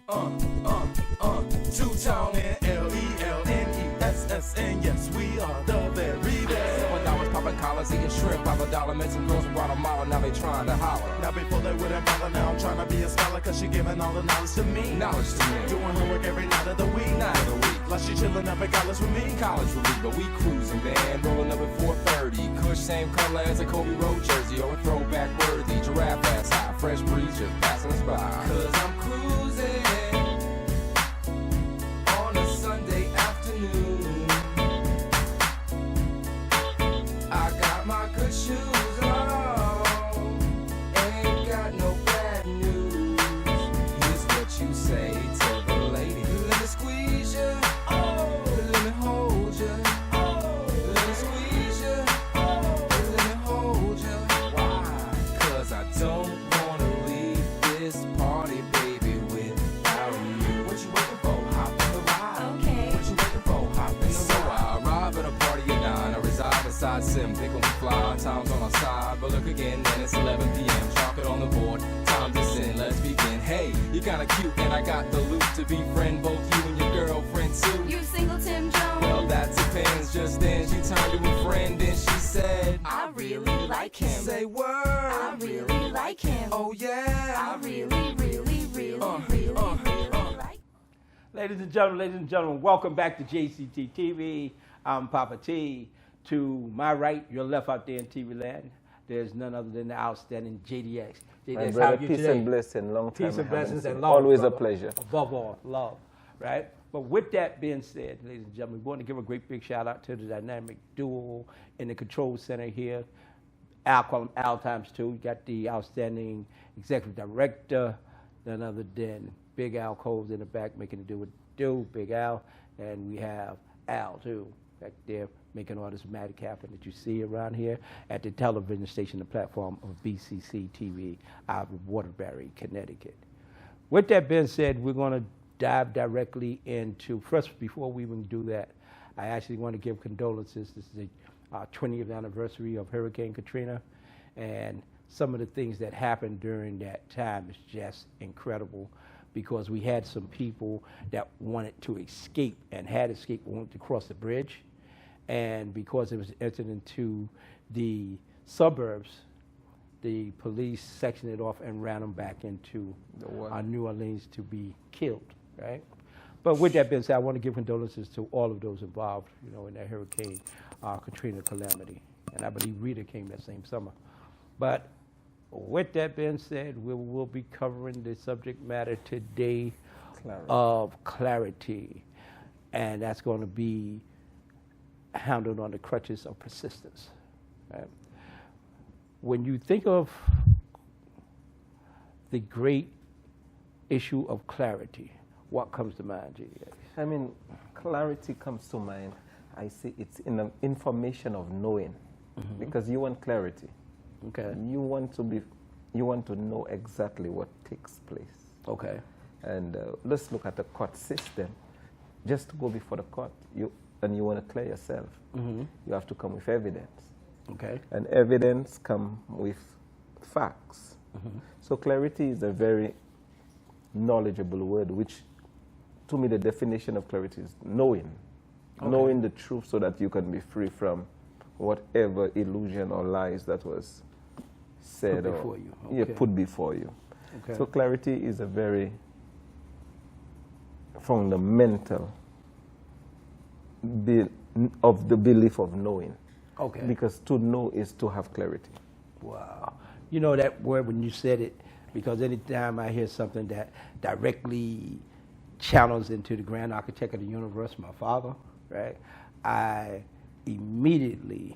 Two-tone and L-E-L-N-E-S-S-N. Yes, we are the very best. $7 popping collars, eating shrimp. $5 met some girls from Guatemala, now they trying to holler. Now before they wouldn't bother, now I'm trying to be a scholar, cause she giving all the knowledge to me. Knowledge to me. Doing her work every night of the week. Night of the week. Like she chillin' up at college with me. College with me, but we cruising, man. Rolling up at 4:30. Kush same color as a Kobe Road jersey, or a throwback worthy. Giraffe ass high, fresh breeze just passing us by. Cause I'm cruising on a Sunday afternoon. I got my good shoes on, ain't got no bad news. Here's what you say to the lady. Let me squeeze you, oh, let me hold you, oh, let me squeeze you, oh, let me hold you. Why? Cause I don't wanna leave this party, baby, without you. What you waiting for? Hop in the ride. Okay. What you waiting for? Hop in the ride. So I arrive at a party at 9. I reside beside Sim. Think when we fly, time's on our side. But look again, then it's 11 p.m. Chalk it on the board. Time to sin. Let's begin. Hey, you're kinda cute, and I got the loot to befriend both you and your girlfriend too. You single Tim Jones? Well, that depends. Just then she turned to a friend and she said, I really like him. Say word. I really like him. Oh yeah. I really like. Ladies and gentlemen, welcome back to JCT TV. I'm Papa T. To my right, your left out there in TV land, there's none other than the outstanding JDX. My JDX, how brother, are you peace today? and blessing, long time. Peace and I haven't blessings seen. and love. Always brother. a pleasure. Above all, love, right? But with that being said, ladies and gentlemen, we want to give a great big shout out to the dynamic duo in the control center here. Al, call him Al times 2. You got the outstanding executive director, none other than Big Al Coles in the back making it do what do, Big Al. And we have Al too, back there making all this magic happen that you see around here at the television station, the platform of BCC TV out of Waterbury, Connecticut. With that being said, we're going to dive directly into, first, before we even do that, I actually want to give condolences. This is the 20th anniversary of Hurricane Katrina, and some of the things that happened during that time is just incredible, because we had some people that wanted to escape and had escaped, wanted to cross the bridge, and because it was entered into the suburbs, the police sectioned it off and ran them back into New Orleans to be killed, right? But with that being said, I want to give condolences to all of those involved, you know, in that Hurricane Katrina calamity. And I believe Rita came that same summer. But with that being said, we will be covering the subject matter today of clarity. And that's going to be handled on the crutches of persistence, right? When you think of the great issue of clarity, what comes to mind, JDX? I mean, clarity comes to mind. I see it's in the information of knowing, because you want clarity. Okay. You want to know exactly what takes place. Okay. And let's look at the court system. Just to go before the court, you want to clear yourself. You have to come with evidence. Okay. And evidence come with facts. So clarity is a very knowledgeable word, which to me the definition of clarity is knowing. Okay. Knowing the truth so that you can be free from whatever illusion or lies that was said Put before you. yeah, Okay. put before you. Okay. So clarity is a very fundamental of the belief of knowing. Okay. Because to know is to have clarity. Wow. You know that word when you said it, because anytime I hear something that directly channels into the grand architect of the universe, my father, right, I immediately,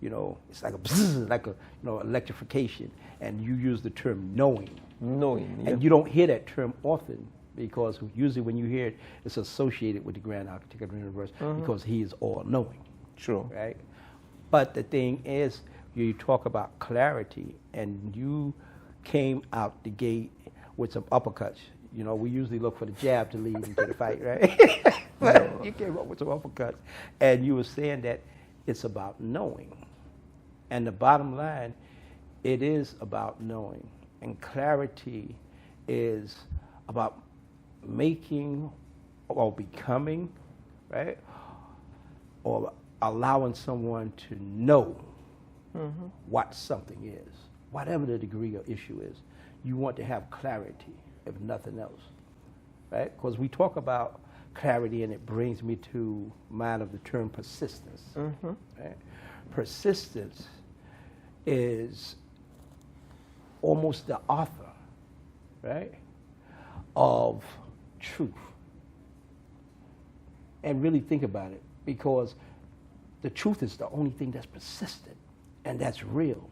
you know, it's like a bzzz, like a, you know, electrification, and you use the term knowing. Knowing, yeah. And you don't hear that term often, because usually when you hear it, it's associated with the grand architect of the universe, because he is all-knowing. True. Right? But the thing is, you talk about clarity, and you came out the gate with some uppercuts. You know, we usually look for the jab to lead into the fight, right? But you came up with some uppercuts, and you were saying that it's about knowing. And the bottom line, it is about knowing. And clarity is about making or becoming, right? Or allowing someone to know what something is, whatever the degree or issue is. You want to have clarity, if nothing else, right? Because we talk about clarity, and it brings me to mind of the term persistence. Right? Persistence is almost the author, right, of truth. And really think about it, because the truth is the only thing that's persistent and that's real.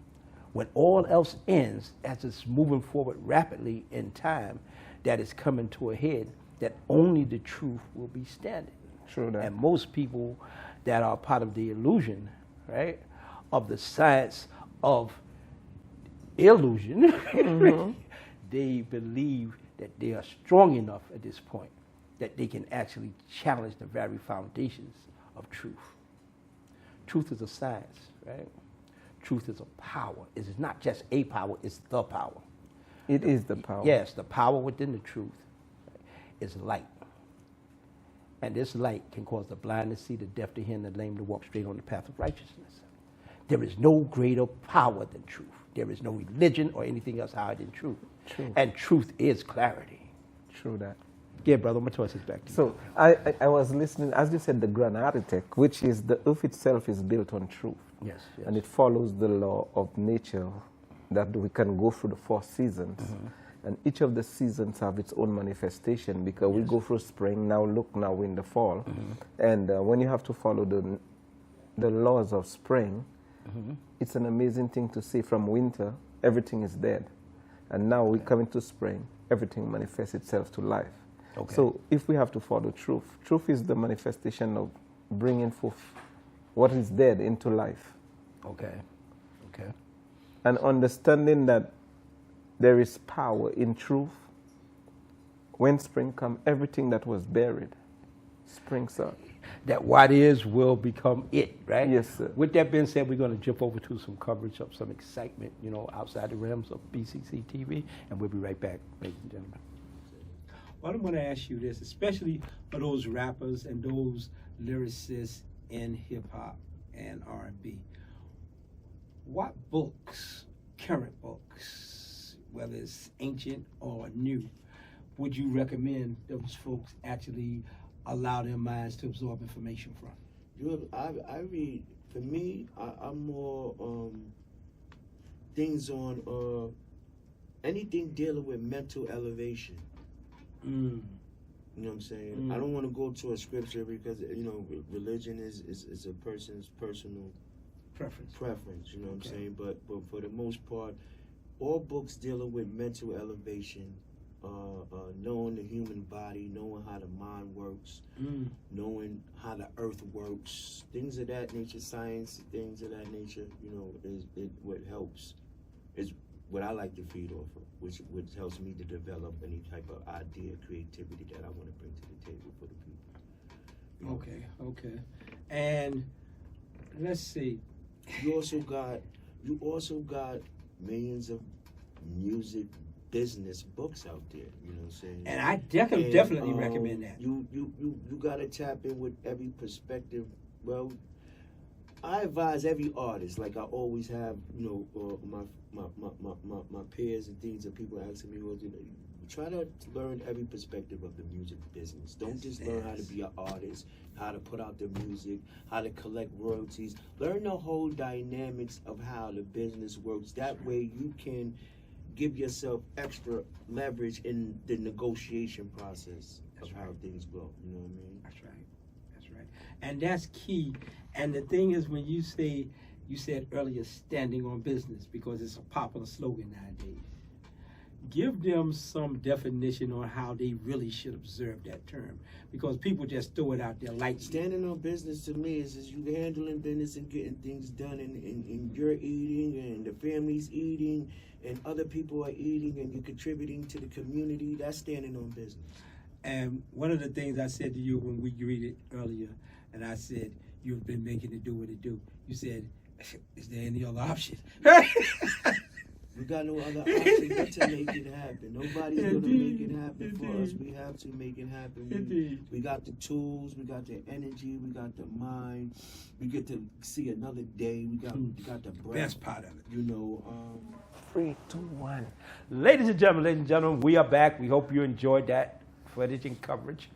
When all else ends, as it's moving forward rapidly in time, that is coming to a head, that only the truth will be standing. True that. And most people that are part of the illusion, right, of the science of illusion, they believe that they are strong enough at this point that they can actually challenge the very foundations of truth. Truth is a science, right? Truth is a power. It is not just a power, it's the power. It is the power. Yes, the power within the truth is light. And this light can cause the blind to see, the deaf to hear, and the lame to walk straight on the path of righteousness. There is no greater power than truth. There is no religion or anything else higher than truth. True. And truth is clarity. True that. Yeah, brother, my choice is back to you. So I was listening, as you said, the grand architect, which is the earth itself is built on truth. Yes, yes. And it follows the law of nature that we can go through the 4 seasons. And each of the seasons have its own manifestation, because we go through spring, now look, now we're in the fall. And when you have to follow the laws of spring, it's an amazing thing to see. From winter, everything is dead. And now we come into spring, everything manifests itself to life. Okay. So if we have to follow truth, truth is the manifestation of bringing forth what is dead into life. Okay. Okay. And understanding that there is power in truth. When spring comes, everything that was buried springs up. That what is will become it, right? Yes, sir. With that being said, we're going to jump over to some coverage of some excitement, you know, outside the realms of BCC TV, and we'll be right back, ladies and gentlemen. Well, I'm going to ask you this, especially for those rappers and those lyricists in hip-hop and R&B. What books, current books, whether it's ancient or new, would you recommend those folks actually allow their minds to absorb information from? I read, for me, I'm more things on anything dealing with mental elevation. You know what I'm saying? I don't want to go to a scripture because, you know, religion is a person's personal preference, you know what I'm saying? But for the most part, all books dealing with mental elevation, knowing the human body, knowing how the mind works, knowing how the earth works, things of that nature, science, things of that nature, you know, is what helps, is what I like to feed off of, which helps me to develop any type of idea, creativity that I want to bring to the table for the people. You know? Okay. And let's see. You also got millions of music business books out there, you know what I'm saying? And I definitely recommend that. You gotta tap in with every perspective. Well, I advise every artist, like I always have, you know, my peers and things that people asking me, well, you know, try to learn every perspective of the music business. Don't just learn how to be an artist, how to put out the music, how to collect royalties. Learn the whole dynamics of how the business works. That way you can give yourself extra leverage in the negotiation process of how things go. You know what I mean? That's right. And that's key. And the thing is, when you said earlier, standing on business, because it's a popular slogan nowadays. Give them some definition on how they really should observe that term, because people just throw it out there like standing on business to me is you handling business and getting things done, and you're eating and the family's eating and other people are eating and you're contributing to the community. That's standing on business. And one of the things I said to you when we greeted earlier, and I said, you've been making it do what it do. You said, is there any other option? got no other option but to make it happen. Nobody's gonna make it happen for us. We have to make it happen. We got the tools, we got the energy, we got the mind. We get to see another day. We got the breath. Best part of it. You know. 3, 2, 1. Ladies and gentlemen, we are back. We hope you enjoyed that footage and coverage.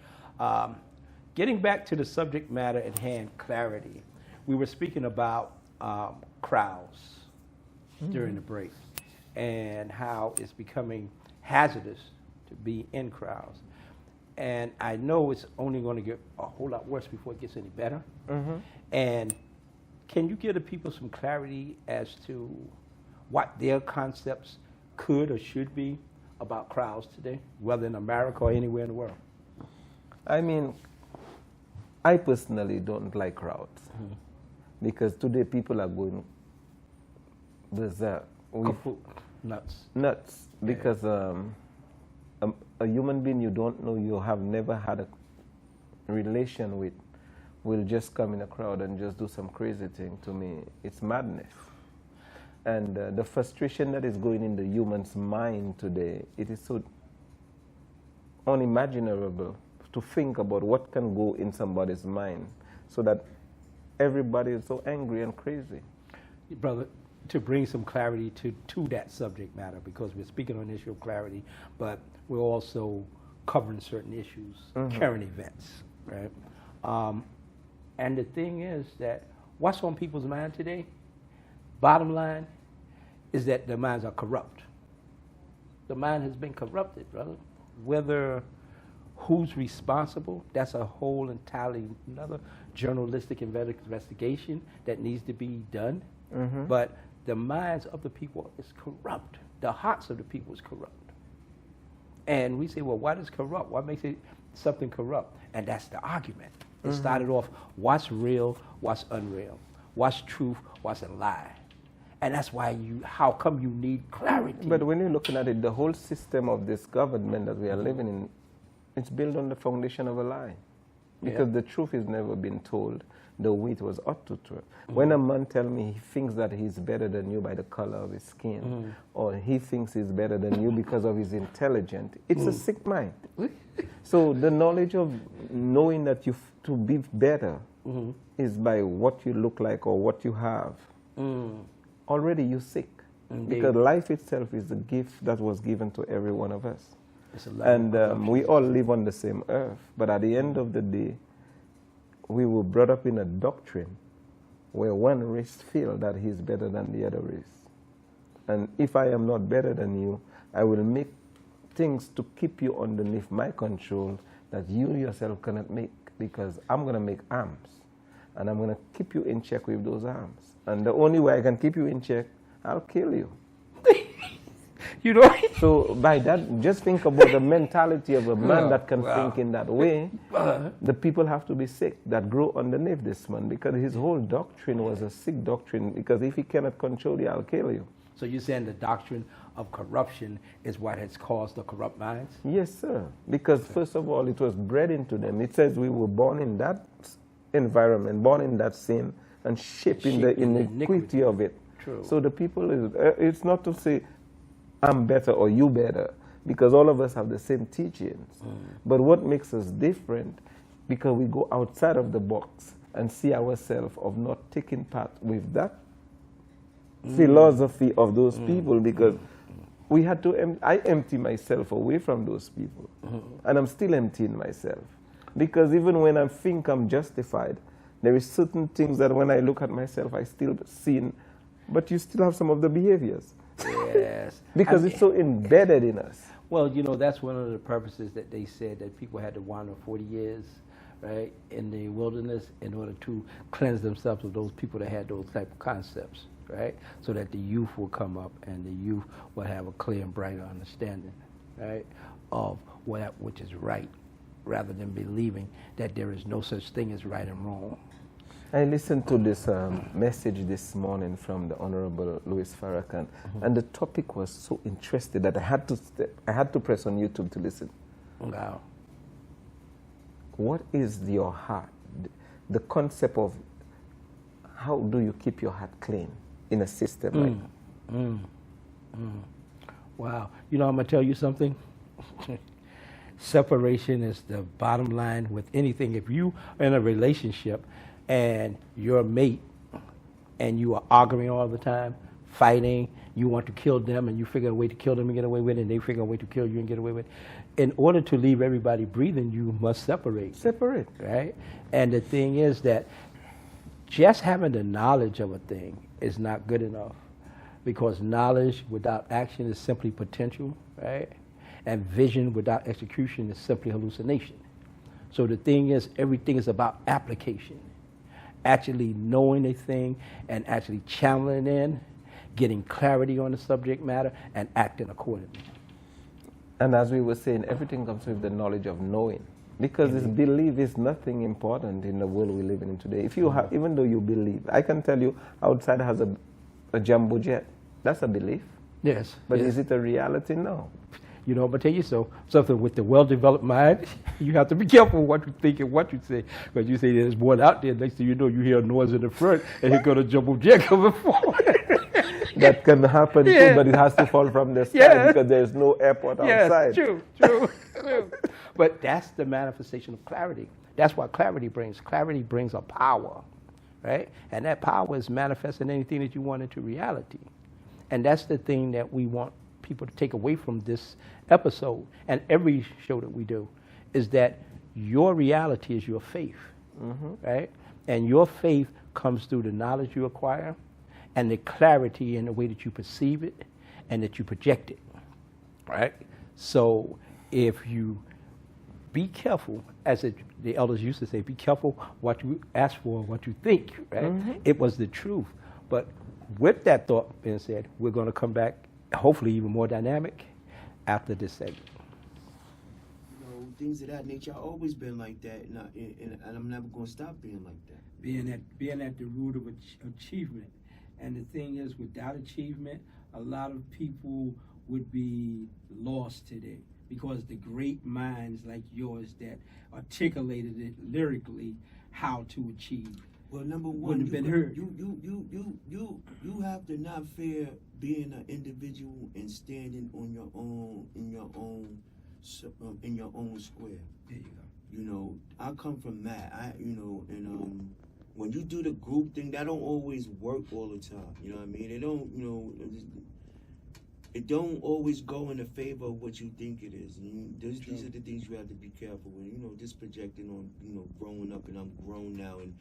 Getting back to the subject matter at hand, clarity. We were speaking about crowds during the break and how it's becoming hazardous to be in crowds. And I know it's only going to get a whole lot worse before it gets any better. And can you give the people some clarity as to what their concepts could or should be about crowds today, whether in America or anywhere in the world? I mean, I personally don't like crowds because today people are going berserk. Nuts. Because a human being you don't know, you have never had a relation with, will just come in a crowd and just do some crazy thing. To me, it's madness. And the frustration that is going in the human's mind today, it is so unimaginable to think about what can go in somebody's mind so that everybody is so angry and crazy. Brother, to bring some clarity to that subject matter, because we're speaking on the issue of clarity, but we're also covering certain issues, current events, right? And the thing is that what's on people's mind today, bottom line, is that their minds are corrupt. The mind has been corrupted, brother. Whether who's responsible, that's a whole entirely another journalistic investigation that needs to be done. But the minds of the people is corrupt. The hearts of the people is corrupt. And we say, well, what is corrupt? What makes it something corrupt? And that's the argument. It started off, what's real, what's unreal, what's truth, what's a lie. And that's why how come you need clarity? But when you're looking at it, the whole system of this government that we are living in, it's built on the foundation of a lie. Because the truth has never been told the way it was ought to. When a man tells me he thinks that he's better than you by the color of his skin, or he thinks he's better than you because of his intelligence, it's a sick mind. So the knowledge of knowing that to be better is by what you look like or what you have. Already you're sick. Because life itself is a gift that was given to every one of us. And we all live on the same earth. But at the end of the day, we were brought up in a doctrine where one race feels that he's better than the other race. And if I am not better than you, I will make things to keep you underneath my control that you yourself cannot make, because I'm going to make arms. And I'm going to keep you in check with those arms. And the only way I can keep you in check, I'll kill you. You know? So by that, just think about the mentality of a man that can think in that way. The people have to be sick that grow underneath this man, because his whole doctrine was a sick doctrine, because if he cannot control you, I'll kill you. So you're saying the doctrine of corruption is what has caused the corrupt minds? Yes, sir. Because first of all, it was bred into them. It says we were born in that environment, born in that sin, and shaped in the iniquity of it. True. So the people, it's not to say, I'm better or you better, because all of us have the same teachings. But what makes us different, because we go outside of the box and see ourselves of not taking part with that philosophy of those people, because we had to, I empty myself away from those people. And I'm still emptying myself. Because even when I think I'm justified, there is certain things that when I look at myself, I still see, but you still have some of the behaviors. Yes. Because it's so embedded in us. Well, you know, that's one of the purposes that they said that people had to wander 40 years, right, in the wilderness in order to cleanse themselves of those people that had those type of concepts, right, so that the youth will come up and the youth will have a clear and brighter understanding, right, of what which is right, rather than believing that there is no such thing as right and wrong. I listened to this message this morning from the Honorable Louis Farrakhan, and the topic was so interesting that I had to press on YouTube to listen. Wow. What is your heart? The concept of how do you keep your heart clean in a system like that? Wow. You know, I'm going to tell you something. Separation is the bottom line with anything. If you are in a relationship and your mate and you are arguing all the time, fighting, you want to kill them and you figure a way to kill them and get away with it, and they figure a way to kill you and get away with it. In order to leave everybody breathing, you must separate. Separate. Right? And the thing is that just having the knowledge of a thing is not good enough, because knowledge without action is simply potential, right? And vision without execution is simply hallucination. So the thing is, everything is about application. Actually knowing a thing and actually channeling in, getting clarity on the subject matter, and acting accordingly. And as we were saying, everything comes with the knowledge of knowing. Because this belief is nothing important in the world we live in today. If you have, even though you believe, I can tell you outside has a jumbo jet. That's a belief. Yes. But yes. is it a reality? No. You know, but tell you something with the well-developed mind, you have to be careful what you think and what you say. Because you say there's one out there, next thing you know, you hear a noise in the front, and here got a jumbo jet coming forward. That can happen Yeah. too, but it has to fall from the sky Yeah. because there's no airport outside. Yes, true. But that's the manifestation of clarity. That's what clarity brings. Clarity brings a power, right? And that power is manifesting anything that you want into reality. And that's the thing that we want people to take away from this episode and every show that we do, is that your reality is your faith, right? And your faith comes through the knowledge you acquire and the clarity in the way that you perceive it and that you project it, right? So if you be careful, as the elders used to say, be careful what you ask for, what you think, right? It was the truth. But with that thought being said, we're going to come back, hopefully even more dynamic, after this segment. You know, things of that nature. I've always been like that, and I'm never going to stop being like that. Being at the root of achievement. And the thing is, without achievement, a lot of people would be lost today, because the great minds like yours that articulated it lyrically how to achieve. Well, number one, Wouldn't have been heard. You have to not fear being an individual and standing on your own in your own square. There you go. You know, I come from that. When you do the group thing, that don't always work all the time. You know what I mean? It don't always go in the favor of what you think it is. And these are the things you have to be careful with. You know, just projecting on, growing up, and I'm grown now, and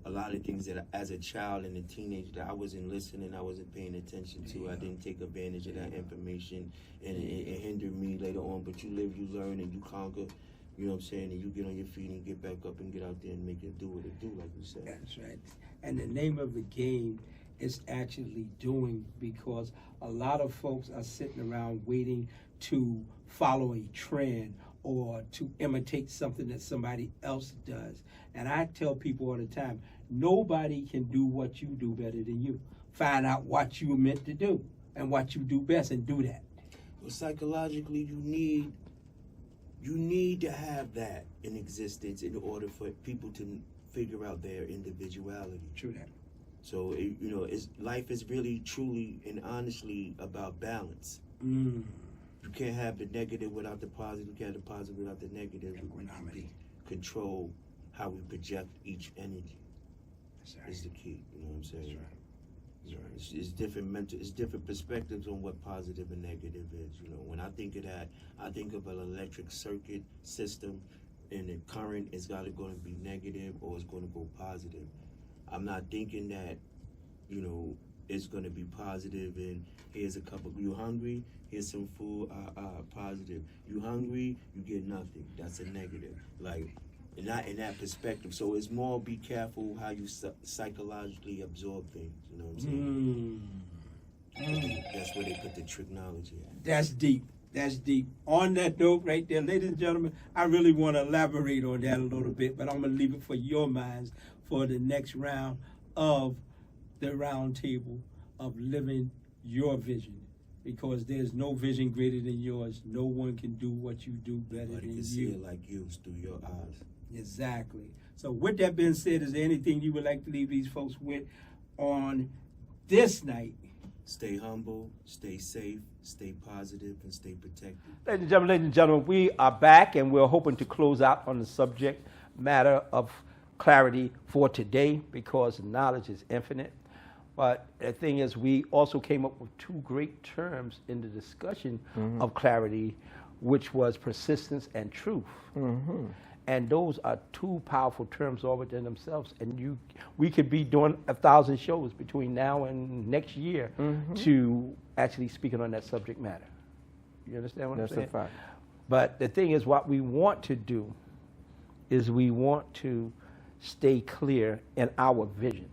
a lot of things that as a child and a teenager that I wasn't listening, I wasn't paying attention to. I didn't take advantage of that information, and it hindered me later on. But you live, you learn, and you conquer. You know what I'm saying? And you get on your feet and get back up and get out there and make it do what it do, like you said. That's right. And the name of the game is actually doing, because a lot of folks are sitting around waiting to follow a trend or to imitate something that somebody else does. And I tell people all the time, nobody can do what you do better than you. Find out what you were meant to do and what you do best, and do that. Well, psychologically, you need to have that in existence in order for people to figure out their individuality. True that. So, life is really, truly, and honestly about balance. Mm. You can't have the negative without the positive. You can't have the positive without the negative. We can control how we project each energy. That's right. Is the key. You know what I'm saying? That's right. That's right. It's different it's different perspectives on what positive and negative is. You know, when I think of that, I think of an electric circuit system, and the current is going to be negative or it's going to go positive. I'm not thinking that, it's going to be positive and here's a couple. You hungry? Here's some food. Positive. You hungry? You get nothing. That's a negative. Like, not in that perspective. So it's more be careful how you psychologically absorb things. You know what I'm saying? That's where they put the technology at. That's deep. That's deep. On that note right there, ladies and gentlemen, I really want to elaborate on that a little bit, but I'm going to leave it for your minds for the next round of the round table of living your vision, because there's no vision greater than yours. No one can do what you do better Nobody than can see you. it like you through your eyes. Exactly. So with that being said, is there anything you would like to leave these folks with on this night Stay humble, stay safe, stay positive, and stay protected. Ladies and gentlemen, we are back and we're hoping to close out on the subject matter of clarity for today because knowledge is infinite. But the thing is, we also came up with two great terms in the discussion of clarity, which was persistence and truth. And those are two powerful terms all within themselves. And we could be doing 1,000 shows between now and next year to actually speaking on that subject matter. You understand what I'm saying? That's a fact. But the thing is, what we want to do is we want to stay clear in our vision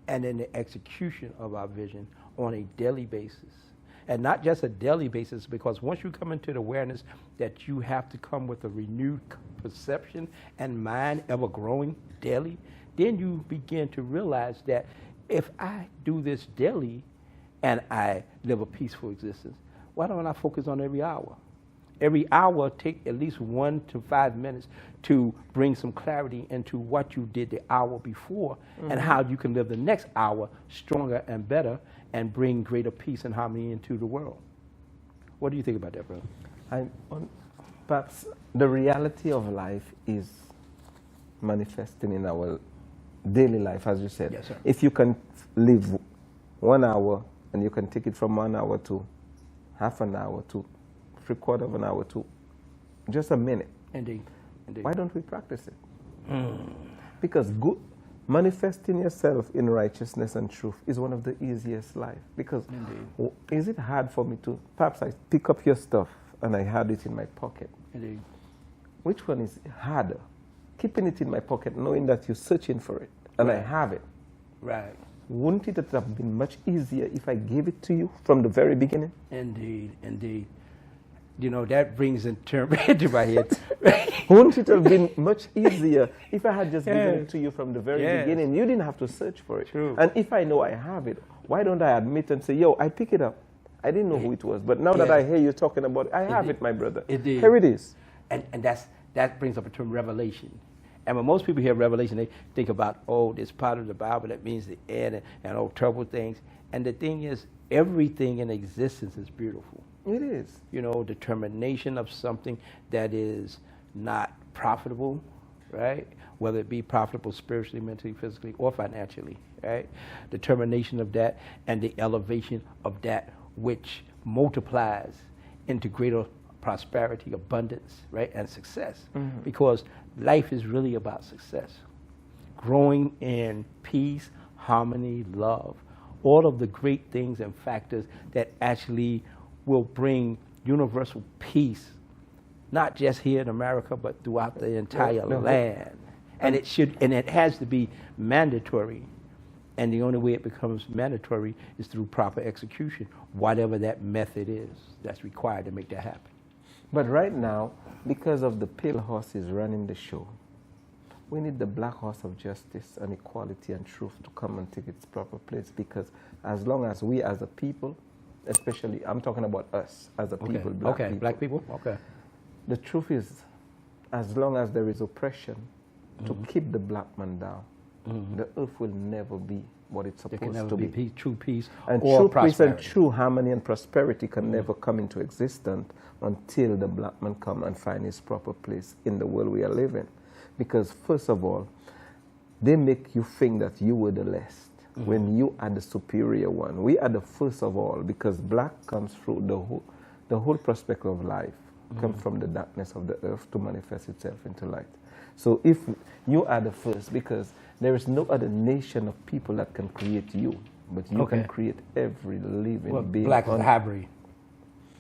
and in the execution of our vision on a daily basis. And not just a daily basis, because once you come into the awareness that you have to come with a renewed perception and mind ever growing daily, then you begin to realize that if I do this daily and I live a peaceful existence, why don't I focus on every hour? Every hour, take at least 1 to 5 minutes to bring some clarity into what you did the hour before and how you can live the next hour stronger and better and bring greater peace and harmony into the world. What do you think about that, brother? Perhaps the reality of life is manifesting in our daily life, as you said. Yes, sir. If you can live 1 hour and you can take it from 1 hour to half an hour to 3/4 of an hour to just a minute. Indeed. Indeed. Why don't we practice it? Because manifesting yourself in righteousness and truth is one of the easiest life. Because is it hard for me to, perhaps I pick up your stuff and I had it in my pocket. Indeed. Which one is harder? Keeping it in my pocket, knowing that you're searching for it and I have it. Right. Wouldn't it have been much easier if I gave it to you from the very beginning? Indeed. Indeed. You know, that brings in term into my head. Wouldn't it have been much easier if I had just given it to you from the very Yes. beginning? You didn't have to search for it. True. And if I know I have it, why don't I admit and say, yo, I pick it up. I didn't know who it was, but now that Yeah. I hear you talking about it, I have Indeed. it, my brother. Indeed. Here it is. And that brings up a term, revelation. And when most people hear revelation, they think about, oh, this part of the Bible that means the end and all terrible things. And the thing is, everything in existence is beautiful. It is. You know, determination of something that is not profitable, right? Whether it be profitable spiritually, mentally, physically, or financially, right? Determination of that and the elevation of that which multiplies into greater prosperity, abundance, right, and success. Because life is really about success. Growing in peace, harmony, love, all of the great things and factors that actually will bring universal peace, not just here in America, but throughout the entire land. And it has to be mandatory. And the only way it becomes mandatory is through proper execution, whatever that method is that's required to make that happen. But right now, because of the pale horses running the show, we need the black horse of justice and equality and truth to come and take its proper place. Because as long as we as a people, especially, I'm talking about us as a people, black people. Okay. The truth is, as long as there is oppression to keep the black man down, the earth will never be what it's supposed There can never to be be. true peace And or true peace and prosperity. true harmony and prosperity can never come into existence until the black man come and find his proper place in the world we are living. Because first of all, they make you think that you were the less when you are the superior one. We are the first of all, because black comes through the whole prospect of life comes from the darkness of the earth to manifest itself into light. So if you are the first, because there is no other nation of people that can create you, but you can create every living being. Black is a hybrid.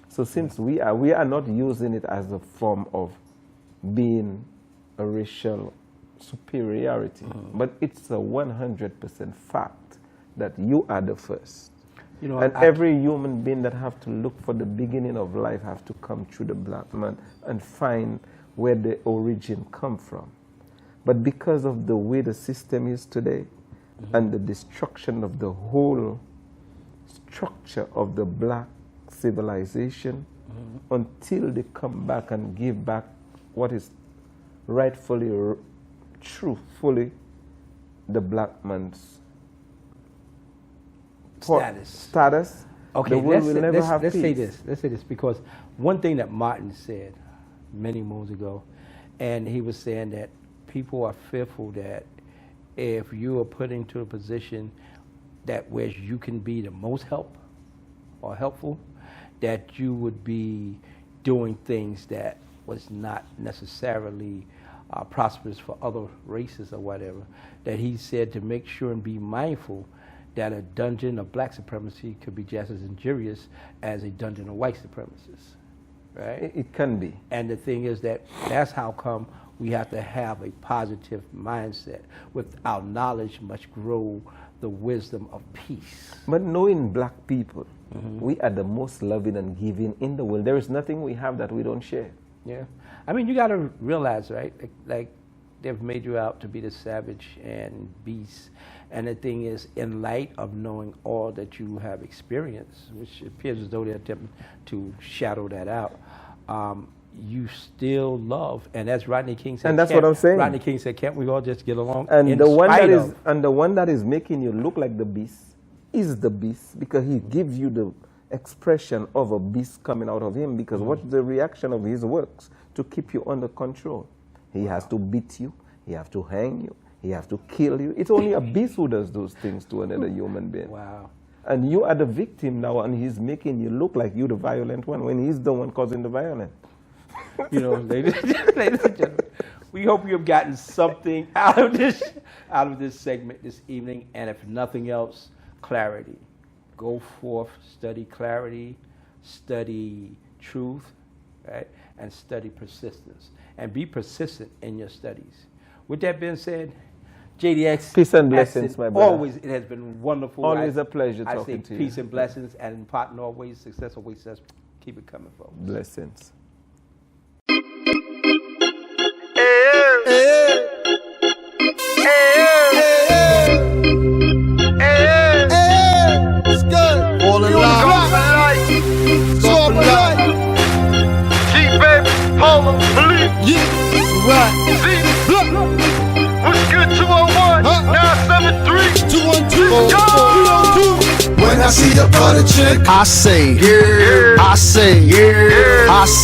So since we are not using it as a form of being a racial superiority, but it's a 100% fact that you are the first. You know, And every human being that have to look for the beginning of life have to come through the black man and find where the origin come from. But because of the way the system is today and the destruction of the whole structure of the black civilization, until they come back and give back what is rightfully, truthfully the black man's status, Okay, the world will never have let's peace. say this. Let's say this because one thing that Martin said many moons ago, and he was saying that people are fearful that if you are put into a position that where you can be the most help or helpful, that you would be doing things that was not necessarily prosperous for other races or whatever. That he said to make sure and be mindful that a dungeon of black supremacy could be just as injurious as a dungeon of white supremacists, right? It can be. And the thing is that's how come we have to have a positive mindset. With our knowledge must grow the wisdom of peace. But knowing black people, we are the most loving and giving in the world. There is nothing we have that we don't share. Yeah. I mean, you got to realize, right, like they've made you out to be the savage and beast. And the thing is, in light of knowing all that you have experienced, which appears as though they're attempting to shadow that out, you still love, and as Rodney King said. And that's what I'm saying. Rodney King said, can't we all just get along? And in the one spite that is of- and the one that is making you look like the beast is the beast, because he gives you the expression of a beast coming out of him, because what's the reaction of his works? To keep you under control. He has to beat you, he has to hang you, he has to kill you. It's only a beast who does those things to another human being. Wow. And you are the victim now, and he's making you look like you're the violent one when he's the one causing the violence. You know, ladies and gentlemen, we hope you have gotten something out of this segment this evening, and if nothing else, clarity. Go forth, study clarity, study truth, right, and study persistence, and be persistent in your studies. With that being said, JDX, Peace and blessings, my brother. Always, it has been wonderful. Always a pleasure I talking say to you. peace and blessings, and in part, always success, always success. Keep it coming, folks. Blessings. It's good. All in line. It's all in line. G-Baby, Polo, Believe, Yeah. Right. Z, Look. what's good, 201, 973, 212. When I see a butter chick, I say, I say, I say.